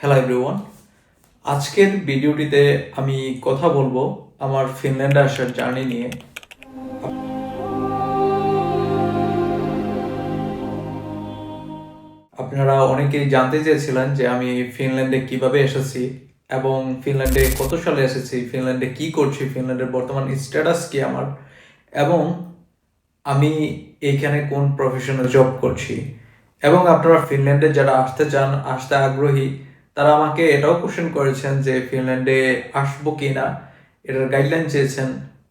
Hello everyone, আজকের ভিডিওটিতে আমি কথা বলবো আমার ফিনল্যান্ডে আসার জার্নি নিয়ে। আপনারা অনেকেই জানতে চেয়েছিলেন যে আমি ফিনল্যান্ডে কিভাবে এসেছি এবং ফিনল্যান্ডে কত সালে এসেছি, ফিনল্যান্ডে কি করছি, ফিনল্যান্ডের বর্তমান স্ট্যাটাস কি আমার, এবং আমি এইখানে কোন প্রফেশনে জব করছি। এবং আপনারা ফিনল্যান্ডে যারা আসতে চান, আসতে আগ্রহী, তারা আমাকে এটাও কোশ্চেন করেছেন যে ফিনল্যান্ডে আসবো কি না, এটার গাইডলাইন চেয়েছেন।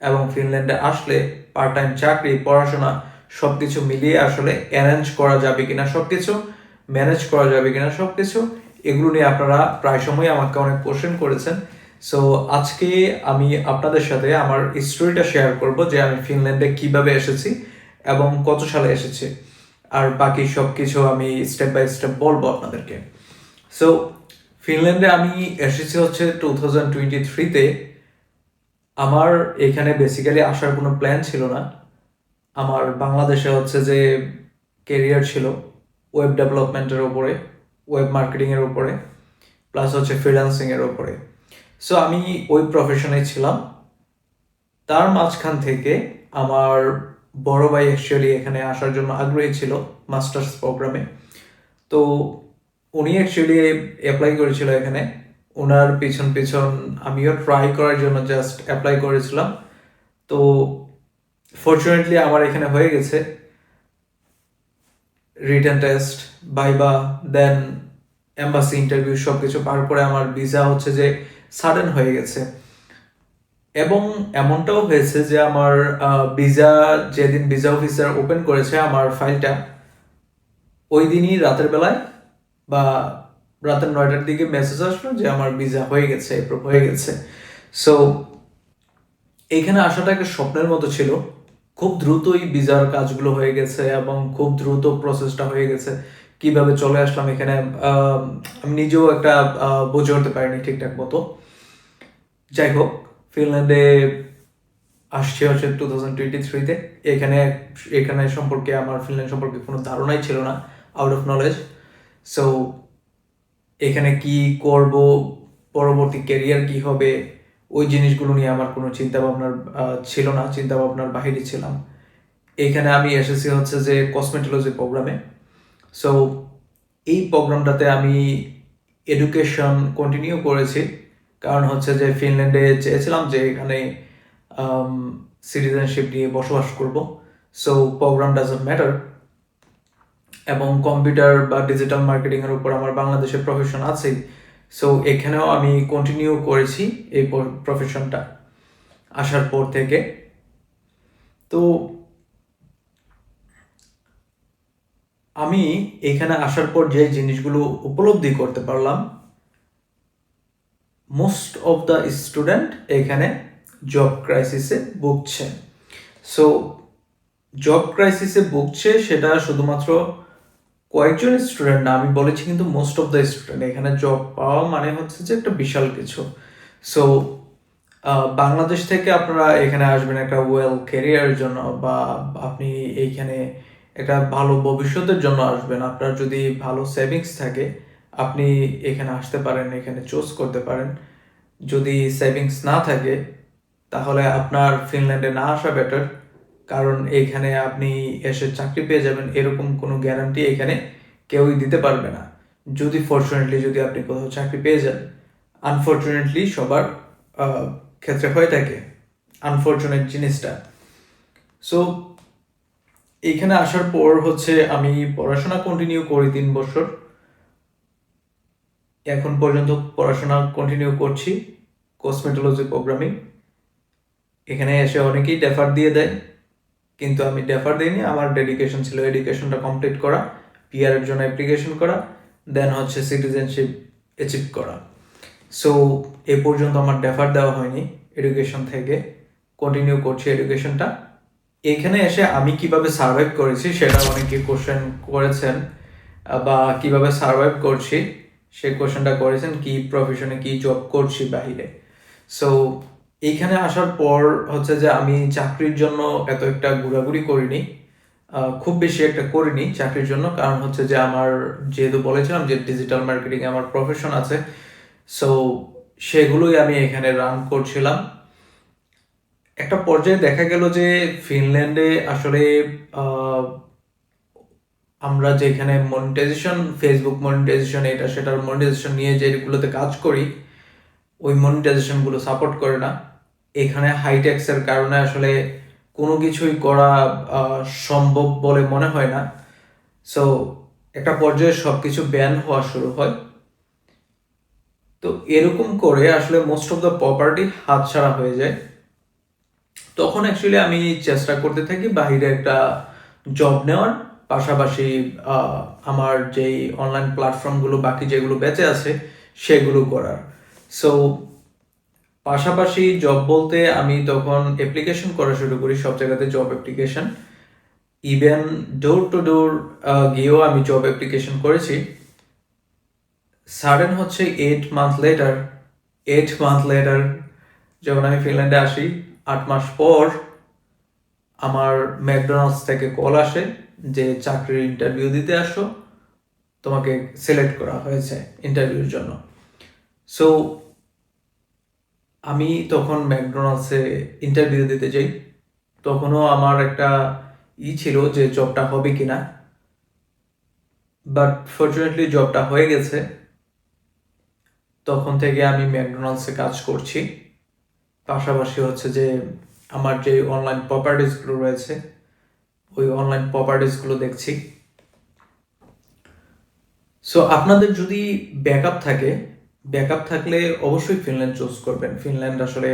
এবং ফিনল্যান্ডে আসলে পার্ট টাইম চাকরি, পড়াশোনা সব কিছু মিলিয়ে আসলে অ্যারেঞ্জ করা যাবে কিনা, সব কিছু ম্যানেজ করা যাবে কিনা, সব কিছু এগুলো নিয়ে আপনারা প্রায় সময় আমাকে অনেক কোশ্চেন করেছেন। সো আজকে আমি আপনাদের সাথে আমার স্টোরিটা শেয়ার করব যে আমি ফিনল্যান্ডে কিভাবে এসেছি এবং কত সালে এসেছি, আর বাকি সব কিছু আমি স্টেপ বাই স্টেপ বলবো আপনাদেরকে। সো ফিনল্যান্ডে আমি এসেছি হচ্ছে 2023-তে। আমার এখানে বেসিক্যালি আসার কোনো প্ল্যান ছিল না। আমার বাংলাদেশে হচ্ছে যে কেরিয়ার ছিল ওয়েব ডেভেলপমেন্টের ওপরে, ওয়েব মার্কেটিংয়ের ওপরে, প্লাস হচ্ছে ফ্রিল্যান্সিংয়ের ওপরে। সো আমি ওই প্রফেশনে ছিলাম। তার মাঝখান থেকে আমার বড় ভাই অ্যাকচুয়ালি এখানে আসার জন্য আগ্রহী ছিল মাস্টার্স প্রোগ্রামে। তো উনি অ্যাকচুয়ালি অ্যাপ্লাই করেছিল এখানে। ওনার পিছন পিছন আমিও ট্রাই করার জন্য জাস্ট অ্যাপ্লাই করেছিলাম। তো ফরচুনেটলি আমার এখানে হয়ে গেছে রিটেন টেস্ট, ভাইবা, দেন এম্বাসি ইন্টারভিউ সব কিছু পার করে আমার ভিসা হচ্ছে যে সাডেন হয়ে গেছে। এবং এমনটাও হয়েছে যে আমার ভিসা, যেদিন ভিসা অফিসার ওপেন করেছে আমার ফাইলটা, ওই দিনই রাতের বেলায় বা রাতের 9টার দিকে মেসেজ আসলো যে আমার ভিসা হয়ে গেছে, অ্যাপ্রুভ হয়ে গেছে। সো এইখানে আসাটা একটা স্বপ্নের মতো ছিল। খুব দ্রুতই ভিসার কাজগুলো হয়ে গেছে এবং খুব দ্রুত প্রসেসটা হয়ে গেছে। কিভাবে চলে আসলাম এখানে আমি নিজেও একটা বুঝে উঠতে পারিনি ঠিকঠাক মতো। যাই হোক, ফিনল্যান্ডে আসছে হচ্ছে 2023-তে। এখানে এখানে সম্পর্কে আমার ফিনল্যান্ড সম্পর্কে কোনো ধারণাই ছিল না, আউট অফ নলেজ। সো এখানে কি করব, পরবর্তী ক্যারিয়ার কি হবে, ওই জিনিসগুলো নিয়ে আমার কোনো চিন্তা ভাবনার ছিল না, চিন্তা ভাবনার বাহিরে ছিলাম। এখানে আমি এসেছি হচ্ছে যে কসমেটোলজি প্রোগ্রামে। সো এই প্রোগ্রামটাতে আমি এডুকেশন কন্টিনিউ করেছি, কারণ হচ্ছে যে ফিনল্যান্ডে চেয়েছিলাম যে এখানে সিটিজেনশিপ নিয়ে বসবাস করব। So program doesn't matter. এবং কম্পিউটার বা ডিজিটাল মার্কেটিংয়ের উপর আমার বাংলাদেশের প্রফেশন আছেই। সো এখানেও আমি কন্টিনিউ করেছি এই প্রফেশনটা আসার পর থেকে। তো আমি এখানে আসার পর যে জিনিসগুলো উপলব্ধি করতে পারলাম, মোস্ট অফ দ্য স্টুডেন্ট এখানে জব ক্রাইসিসে ভুগছে। সো জব ক্রাইসিসে ভুগছে সেটা শুধুমাত্র কয়েকজন স্টুডেন্ট না, আমি বলেছি কিন্তু মোস্ট অফ দ্য স্টুডেন্ট। এখানে জব পাওয়া মানে হচ্ছে যে একটা বিশাল কিছু। সো বাংলাদেশ থেকে আপনারা এখানে আসবেন একটা ওয়েল ক্যারিয়ারের জন্য, বা আপনি এইখানে একটা ভালো ভবিষ্যতের জন্য আসবেন। আপনার যদি ভালো সেভিংস থাকে আপনি এখানে আসতে পারেন, এখানে চুজ করতে পারেন। যদি সেভিংস না থাকে তাহলে আপনার ফিনল্যান্ডে না আসা বেটার, কারণ এইখানে আপনি এসে চাকরি পেয়ে যাবেন এরকম কোনো গ্যারান্টি এখানে কেউই দিতে পারবে না। যদি ফরচুনেটলি যদি আপনি কোথাও চাকরি পেয়ে যান, আনফরচুনেটলি সবার ক্ষেত্রে হয়ে থাকে আনফরচুনেট জিনিসটা। সো এইখানে আসার পর হচ্ছে আমি পড়াশোনা কন্টিনিউ করি 3 বছর। এখন পর্যন্ত পড়াশোনা কন্টিনিউ করছি কসমেটোলজি প্রোগ্রামিং। এখানে এসে অনেকেই ডেফার দিয়ে দেয়, কিন্তু আমি ডেফার দিইনি। আমার ডেডিকেশন ছিল এডুকেশনটা কমপ্লিট করা, পিআরের জন্য অ্যাপ্লিকেশন করা, দেন হচ্ছে সিটিজেনশিপ অ্যাচিভ করা। সো এ পর্যন্ত আমার ডেফার দেওয়া হয়নি, এডুকেশন থেকে কন্টিনিউ করছি এডুকেশনটা। এখানে এসে আমি কিভাবে সার্ভাইভ করেছি সেটা অনেকে কোশ্চেন করেছেন, বা কিভাবে সার্ভাইভ করছি সেই কোশ্চেনটা করেছেন, কি প্রফেশনে কি জব করছি বাহিরে। সো এইখানে আসার পর হচ্ছে যে আমি চাকরির জন্য এত একটা ঘোরাঘুরি করিনি। খুব বেশি একটা করিনি চাকরির জন্য, কারণ হচ্ছে যে আমার যেহেতু বলেছিলাম যে ডিজিটাল মার্কেটিং আমার প্রফেশন আছে, সো সেগুলোই আমি এখানে রান করছিলাম। একটা পর্যায়ে দেখা গেল যে ফিনল্যান্ডে আসলে আহ, আমরা যেখানে মনিটাইজেশন, ফেসবুক মনিটাইজেশন, এটা সেটার মনিটাইজেশন নিয়ে যেগুলোতে কাজ করি, ওই মনিটাইজেশনগুলো সাপোর্ট করে না। এখানে হাইটেক্সের কারণে আসলে কোনো কিছুই করা সম্ভব বলে মনে হয় না। সো একটা পর্যায়ে সব কিছু ব্যান হওয়া শুরু হয়। তো এরকম করে আসলে মোস্ট অফ দ্য প্রপার্টি হাতছাড়া হয়ে যায়। তখন অ্যাকচুয়ালি আমি চেষ্টা করতে থাকি বাইরে একটা জব নেওয়ার, পাশাপাশি আমার যেই অনলাইন প্ল্যাটফর্মগুলো বাকি যেগুলো বেঁচে আছে সেগুলো করার। সো পাশাপাশি জব বলতে আমি তখন অ্যাপ্লিকেশন করা শুরু করি, সব জায়গাতে job application, even door to door গিয়েও আমি জব অ্যাপ্লিকেশন করেছি। সাডেন হচ্ছে 8 মান্থ লেটার যখন আমি ফিনল্যান্ডে আসি, 8 মাস পর আমার ম্যাকডোনাল্ডস থেকে কল আসে যে চাকরির ইন্টারভিউ দিতে আসো, তোমাকে সিলেক্ট করা হয়েছে ইন্টারভিউর জন্য। সো আমি তখন ম্যাকডোনাল্ডসে ইন্টারভিউ দিতে যাই। তখনও আমার একটা ছিল যে জবটা হবে কিনা, বাট ফর্চুনেটলি জবটা হয়ে গেছে। তখন থেকে আমি ম্যাকডোনাল্ডসে কাজ করছি, পাশাপাশি হচ্ছে যে আমার যে অনলাইন প্রপার্টিসগুলো রয়েছে ওই অনলাইন প্রপার্টিসগুলো দেখছি। সো আপনাদের যদি ব্যাকআপ থাকে, ব্যাকআপ থাকলে অবশ্যই ফিনল্যান্ড চুজ করবেন। ফিনল্যান্ড আসলে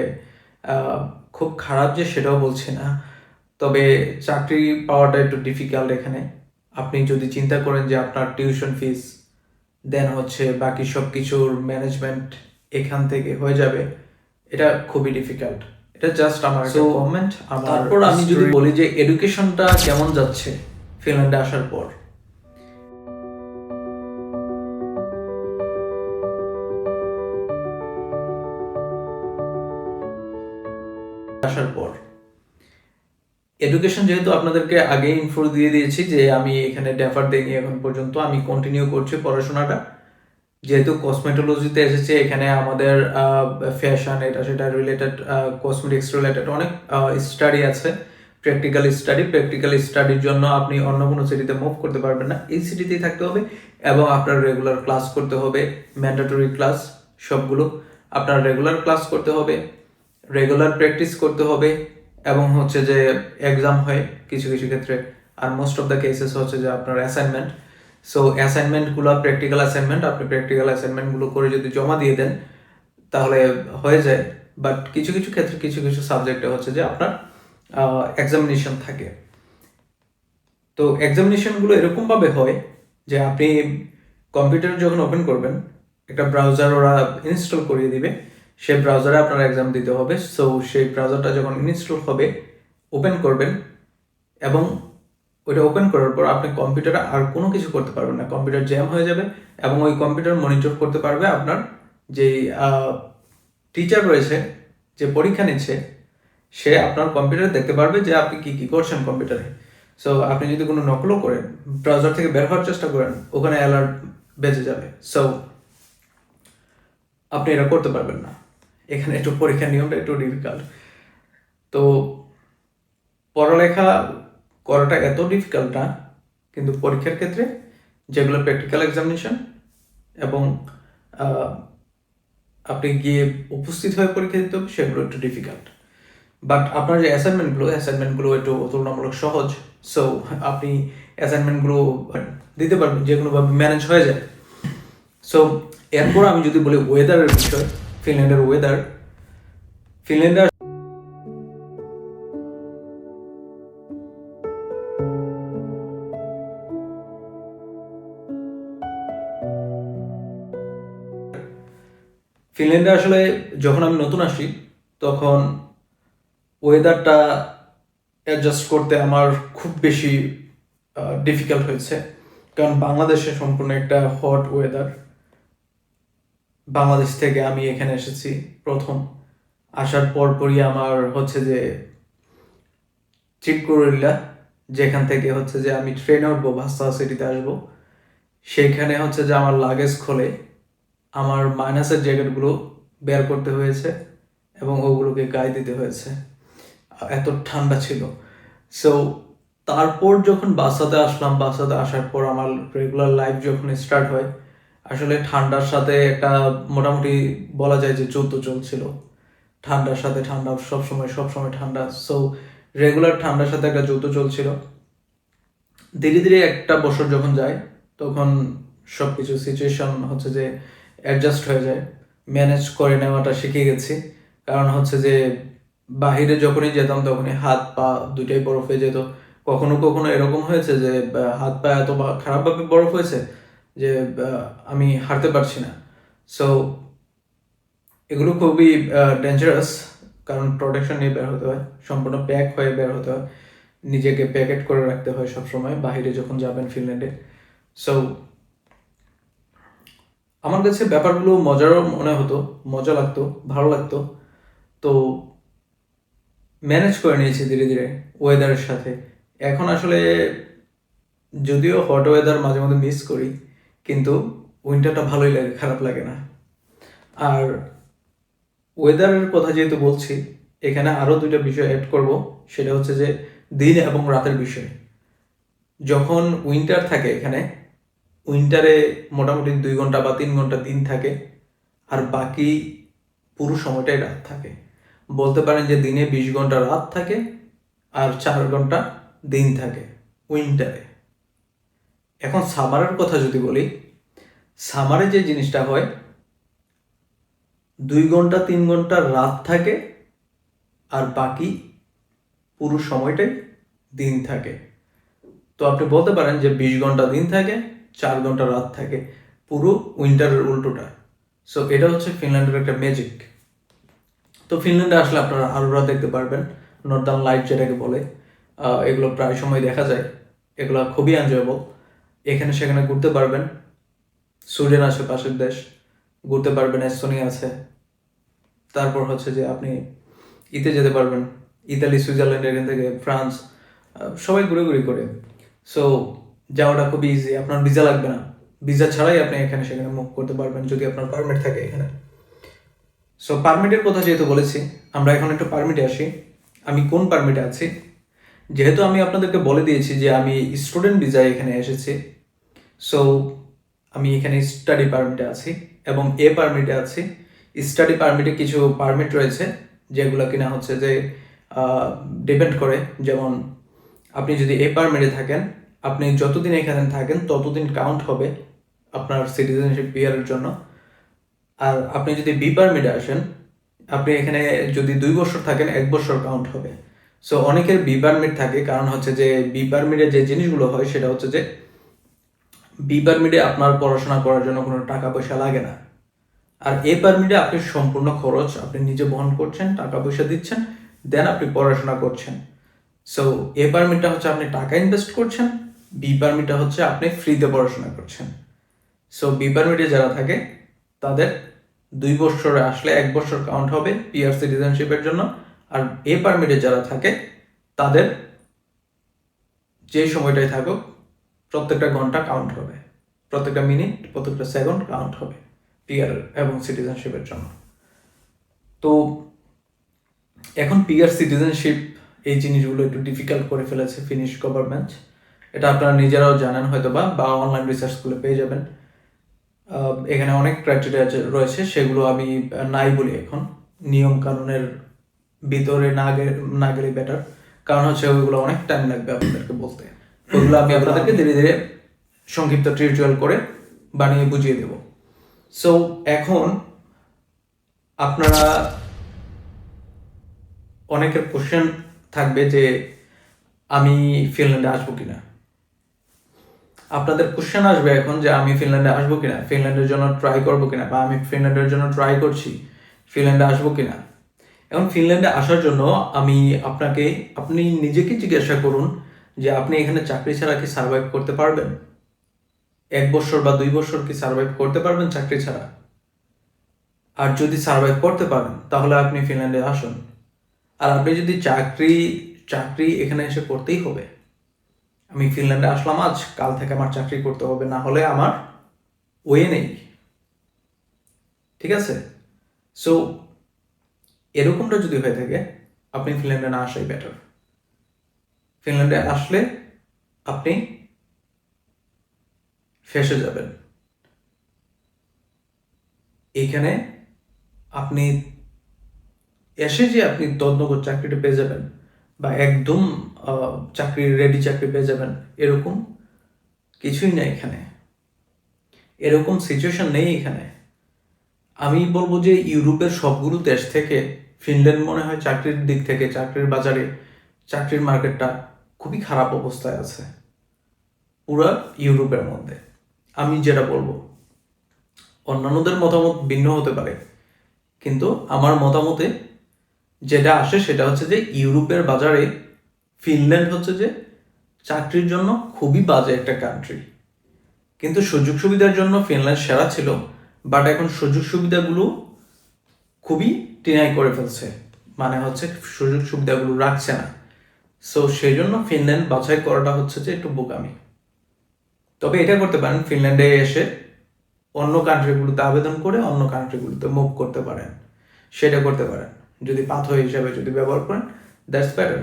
খুব খারাপ যে সেটাও বলছি না, তবে চাকরি পাওয়াটা একটু ডিফিকাল্ট এখানে। আপনি যদি চিন্তা করেন যে আপনার টিউশন ফিস, দেন হচ্ছে বাকি সব কিছুর ম্যানেজমেন্ট এখান থেকে হয়ে যাবে, এটা খুবই ডিফিকাল্ট। এটা জাস্ট আমার কমেন্ট। তারপর আমি যদি বলি যে এডুকেশনটা কেমন যাচ্ছে ফিনল্যান্ডে আসার পর, এডুকেশন যেহেতু আপনাদেরকে আগে ইনফো দিয়ে দিয়েছি যে আমি এখানে ডেফার দেইনি এখন পর্যন্ত, আমি কন্টিনিউ করছি পড়াশোনাটা। যেহেতু কসমেটোলজিতে এসেছে, এখানে আমাদের ফ্যাশন এটা সেটা রিলেটেড, কসমেটিক্স রিলেটেড অনেক স্টাডি আছে, প্র্যাকটিক্যাল স্টাডির জন্য আপনি অন্য কোনো সিটিতে মুভ করতে পারবেন না, এই সিটিতেই থাকতে হবে এবং আপনার রেগুলার ক্লাস করতে হবে, ম্যান্ডেটরি ক্লাস সবগুলো আপনার রেগুলার ক্লাস করতে হবে, রেগুলার প্র্যাকটিস করতে হবে, এবং হচ্ছে যে এক্সাম হয় কিছু কিছু ক্ষেত্রে, আর মোস্ট অফ দ্য কেসেস হচ্ছে যে আপনার অ্যাসাইনমেন্ট। সো অ্যাসাইনমেন্টগুলো প্র্যাকটিক্যাল অ্যাসাইনমেন্ট, আপনি প্র্যাকটিক্যাল অ্যাসাইনমেন্টগুলো করে যদি জমা দিয়ে দেন তাহলে হয়ে যায়। বাট কিছু কিছু ক্ষেত্রে কিছু কিছু সাবজেক্টে হচ্ছে যে আপনার এক্সামিনেশন থাকে। তো এক্সামিনেশনগুলো এরকমভাবে হয় যে আপনি কম্পিউটার যখন ওপেন করবেন, একটা ব্রাউজার ওরা ইনস্টল করিয়ে দিবে, সেই ব্রাউজারে আপনার এক্সাম দিতে হবে। সো সেই ব্রাউজারটা যখন ইনস্টল হবে, ওপেন করবেন, এবং ওইটা ওপেন করার পর আপনি কম্পিউটারে আর কোনো কিছু করতে পারবেন না, কম্পিউটার জ্যাম হয়ে যাবে, এবং ওই কম্পিউটার মনিটর করতে পারবে আপনার যেই টিচার রয়েছে যে পরীক্ষা নিচ্ছে, সে আপনার কম্পিউটারে দেখতে পারবে যে আপনি কি কি করছেন কম্পিউটারে। সো আপনি যদি কোনো নকলও করেন, ব্রাউজার থেকে বের হওয়ার চেষ্টা করেন, ওখানে অ্যালার্ট বেজে যাবে। সো আপনি এটা করতে পারবেন না। এখানে একটু পরীক্ষার নিয়মটা একটু ডিফিকাল্ট। তো পড়ালেখা করাটা এত ডিফিকাল্ট না, কিন্তু পরীক্ষার ক্ষেত্রে যেগুলো প্র্যাকটিক্যাল এক্সামিনেশন এবং আপনি গিয়ে উপস্থিত হয়ে পরীক্ষা দিতে হবে, সেগুলো একটু ডিফিকাল্ট। বাট আপনার যে অ্যাসাইনমেন্টগুলো একটু তুলনামূলক সহজ। সো আপনি অ্যাসাইনমেন্টগুলো দিতে পারবেন, যে কোনোভাবে ম্যানেজ হয়ে যায়। সো এরপর আমি যদি বলি ওয়েদারের বিষয়, ফিনল্যান্ডের ওয়েদার, ফিনল্যান্ডের ফিনল্যান্ডে আসলে যখন আমি নতুন আসি তখন ওয়েদারটা অ্যাডজাস্ট করতে আমার খুব বেশি ডিফিকাল্ট হয়েছে, কারণ বাংলাদেশে সম্পূর্ণ একটা হট ওয়েদার। বাংলাদেশ থেকে আমি এখানে এসেছি প্রথম, আসার পরপরই আমার হচ্ছে যে চিকুরিল্লা যেখান থেকে হচ্ছে যে আমি ট্রেনে উঠবো, ভার্সা সিটিতে আসবো, সেইখানে হচ্ছে যে আমার লাগেজ খোলে আমার মাইনাসের জ্যাকেটগুলো বের করতে হয়েছে এবং ওগুলোকে গায়ে দিতে হয়েছে, এত ঠান্ডা ছিল। সো তারপর যখন বাসাতে আসলাম, বাসাতে আসার পর আমার রেগুলার লাইফ যখন স্টার্ট হয়, আসলে ঠান্ডার সাথে একটা মোটামুটি বলা যায় যে যুদ্ধ চলছিল। ঠান্ডার সাথে ঠান্ডা, সবসময় ঠান্ডা। সো রেগুলার ঠান্ডার সাথে একটা যুদ্ধ চলছিল। ধীরে ধীরে একটা বছর যখন যায়, তখন সব কিছু সিচুয়েশন হচ্ছে যে অ্যাডজাস্ট হয়ে যায়, ম্যানেজ করে নেওয়াটা শিখে গেছি। কারণ হচ্ছে যে বাহিরে যখনই যেতাম তখনই হাত পা দুইটাই বরফ হয়ে যেত। কখনো কখনো এরকম হয়েছে যে হাত পা এত খারাপভাবে বরফ হয়েছে যে আমি হাঁটতে পারছি না। সো এগুলো খুবই ডেঞ্জারাস, কারণ প্রোটেকশন নিয়ে বের হতে হয়, সম্পূর্ণ প্যাক হয়ে বের হতে হয়, নিজেকে প্যাকেট করে রাখতে হয় সবসময় বাইরে যখন যাবেন ফিনল্যান্ডে। সো আমার কাছে ব্যাপারগুলো মজারও মনে হতো, মজা লাগতো, ভালো লাগতো। তো ম্যানেজ করে নিয়েছি ধীরে ধীরে ওয়েদারের সাথে। এখন আসলে যদিও হট ওয়েদার মাঝে মধ্যে মিস করি, কিন্তু উইন্টারটা ভালোই লাগে, খারাপ লাগে না। আর ওয়েদারের কথা যেহেতু বলছি, এখানে আরও দুইটা বিষয় অ্যাড করব, সেটা হচ্ছে যে দিন এবং রাতের বিষয়। যখন উইন্টার থাকে এখানে, উইন্টারে মোটামুটি 2 ঘন্টা বা 3 ঘন্টা দিন থাকে, আর বাকি পুরো সময়টাই রাত থাকে। বলতে পারেন যে দিনে 20 ঘন্টা রাত থাকে আর 4 ঘন্টা দিন থাকে উইন্টারে। এখন সামারের কথা যদি বলি, সামারে যে জিনিসটা হয়, 2 ঘন্টা 3 ঘন্টা রাত থাকে আর বাকি পুরো সময়টাই দিন থাকে। তো আপনি বলতে পারেন যে 20 ঘন্টা দিন থাকে, 4 ঘন্টা রাত থাকে, পুরো উইন্টারের উল্টোটা। সো এটা হচ্ছে ফিনল্যান্ডের একটা ম্যাজিক। তো ফিনল্যান্ডে আসলে আপনারা আরোরা দেখতে পারবেন, নর্দার্ন লাইট যেটাকে বলে। এগুলো প্রায় সময় দেখা যায়, এগুলো খুবই এনজয়েবল। এখানে সেখানে ঘুরতে পারবেন। সুইডেন আছে পাশের দেশ, ঘুরতে পারবেন। এস্তোনিয়া আছে। তারপর হচ্ছে যে আপনি ইতে যেতে পারবেন, ইতালি, সুইজারল্যান্ড, এখান থেকে ফ্রান্স, সবাই ঘুরে করে। সো যাওয়াটা খুবই ইজি, আপনার ভিসা লাগবে না। ভিসা ছাড়াই আপনি এখানে সেখানে মুভ করতে পারবেন যদি আপনার পারমিট থাকে এখানে। সো পারমিটের কথা যেহেতু বলেছি, আমরা এখন একটু পারমিটে আসি। আমি কোন পারমিটে আছি? যেহেতু আমি আপনাদেরকে বলে দিয়েছি যে আমি স্টুডেন্ট ভিসায় এখানে এসেছি, সো আমি এখানে স্টাডি পারমিটে আছি এবং এ পারমিটে আছি। স্টাডি পারমিটে কিছু পারমিট রয়েছে যেগুলো কিনা হচ্ছে যে ডিপেন্ড করে। যেমন আপনি যদি এ পারমিটে থাকেন, আপনি যতদিন এখানে থাকেন ততদিন কাউন্ট হবে আপনার সিটিজেনশিপ পিয়ারের জন্য। আর আপনি যদি বি পারমিটে আসেন, আপনি এখানে যদি 2 বছর থাকেন, 1 বছর কাউন্ট হবে। সো অনেকের বি পারমিট থাকে, কারণ হচ্ছে যে বি পারমিটে যে জিনিসগুলো হয় সেটা হচ্ছে যে বি পারমিটে আপনার পড়াশোনা করার জন্য কোনো টাকা পয়সা লাগে না। আর এ পারমিটে আপনি সম্পূর্ণ খরচ আপনি নিজে বহন করছেন, টাকা পয়সা দিচ্ছেন, দেন আপনি পড়াশোনা করছেন। সো এ পারমিটটা হচ্ছে আপনি টাকা ইনভেস্ট করছেন, বি পারমিটটা হচ্ছে আপনি ফ্রিতে পড়াশোনা করছেন। সো বি পারমিটে যারা থাকে তাদের 2 বছরে আসলে 1 বছর কাউন্ট হবে পিআর সিটিজেনশিপের জন্য। আর এ পারমিটে যারা থাকে তাদের যে সময়টাই থাকুক, প্রত্যেকটা ঘন্টা কাউন্ট হবে, প্রত্যেকটা মিনিট, প্রত্যেকটা সেকেন্ড কাউন্ট হবে পিআর এবং সিটিজেনশিপের জন্য। তো এখন পিআর সিটিজেনশিপ এই জিনিসগুলো একটু ডিফিকাল্ট করে ফেলেছে ফিনিশ গভর্নমেন্ট। এটা আপনারা নিজেরাও জানেন হয়তো বা অনলাইন রিসার্চ করলে পেয়ে যাবেন। এখানে অনেক ক্রাইটেরিয়া রয়েছে, সেগুলো আমি নাই বলি এখন। নিয়ম কানুনের ভিতরে না গেলে বেটার, কারণ হচ্ছে ওইগুলো অনেক টাইম লাগবে আপনাদেরকে বলতে। ওইগুলো আমি আপনাদেরকে ধীরে ধীরে সংক্ষিপ্ত টিউটোরিয়াল করে বানিয়ে বুঝিয়ে দেব। সো এখন আপনারা অনেকের কোশ্চেন থাকবে যে আমি ফিনল্যান্ডে আসবো কিনা। আপনাদের কোশ্চেন আসবে এখন যে আমি ফিনল্যান্ডে আসবো কিনা, ফিনল্যান্ডের জন্য ট্রাই করবো কিনা, বা আমি ফিনল্যান্ডের জন্য ট্রাই করছি, ফিনল্যান্ডে আসবো কিনা। এখন ফিনল্যান্ডে আসার জন্য আপনি নিজেকে জিজ্ঞাসা করুন যে আপনি এখানে চাকরি ছাড়া কি সার্ভাইভ করতে পারবেন? 1 বছর বা 2 বছর কি সার্ভাইভ করতে পারবেন চাকরি ছাড়া? আর যদি সার্ভাইভ করতে পারেন তাহলে আপনি ফিনল্যান্ডে আসুন। আর আপনি যদি চাকরি এখানে এসে করতেই হবে, আমি ফিনল্যান্ডে আসলাম আজ, কাল থেকে আমার চাকরি করতে হবে, না হলে আমার ওয়ে নেই। ঠিক আছে? সো এরকমটা যদি হয়ে থাকে, আপনি ফিনল্যান্ডে না আসাই বেটার। ফিনল্যান্ডে আসলে আপনি ফেঁসে যাবেন। এইখানে আপনি এসে যে আপনি তদনগর চাকরিটা পেয়ে যাবেন বা একদম রেডি চাকরি পেয়ে যাবেন, এরকম কিছুই নেই এখানে। এরকম সিচুয়েশন নেই এখানে। আমি বলবো যে ইউরোপের সবগুলো দেশ থেকে ফিনল্যান্ড মনে হয় চাকরির দিক থেকে, চাকরির বাজারে, চাকরির মার্কেটটা খুবই খারাপ অবস্থায় আছে পুরো ইউরোপের মধ্যে। আমি যেটা বলবো, অন্যান্যদের মতামত ভিন্ন হতে পারে, কিন্তু আমার মতামতে যেটা আসে সেটা হচ্ছে যে ইউরোপের বাজারে ফিনল্যান্ড হচ্ছে যে চাকরির জন্য খুবই বাজে একটা কান্ট্রি। কিন্তু সুযোগ সুবিধার জন্য ফিনল্যান্ড সেরা ছিল, বাট এখন সুযোগ সুবিধাগুলো খুবই ডিনাই করে ফেলছে, মানে হচ্ছে সুযোগ সুবিধাগুলো রাখছে না। সো সেই জন্য ফিনল্যান্ড বাছাই করাটা হচ্ছে যে একটু বোকামি। তবে এটা করতে পারেন, ফিনল্যান্ডে এসে অন্য কান্ট্রিগুলোতে আবেদন করে অন্য কান্ট্রিগুলোতে মুভ করতে পারেন, সেটা করতে পারেন। যদি পাথর হিসাবে যদি ব্যবহার করেন, দ্যাটস বেটার।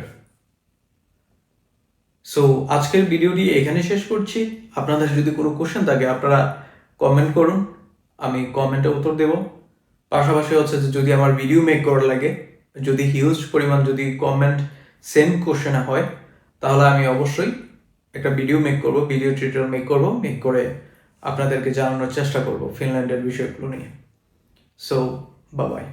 সো আজকের ভিডিওটি এখানে শেষ করছি। আপনাদের যদি কোনো কোশ্চেন থাকে আপনারা কমেন্ট করুন, আমি কমেন্টে উত্তর দেব। পাশাপাশি হচ্ছে যে যদি আমার ভিডিও মেক করা লাগে, যদি হিউজ পরিমাণ যদি কমেন্ট সেম কোশ্চেনে হয়, তাহলে আমি অবশ্যই একটা ভিডিও মেক করব, ভিডিও টিউটোরিয়াল মেক করে আপনাদেরকে জানানোর চেষ্টা করব ফিনল্যান্ডের বিষয়গুলো নিয়ে। So bye bye.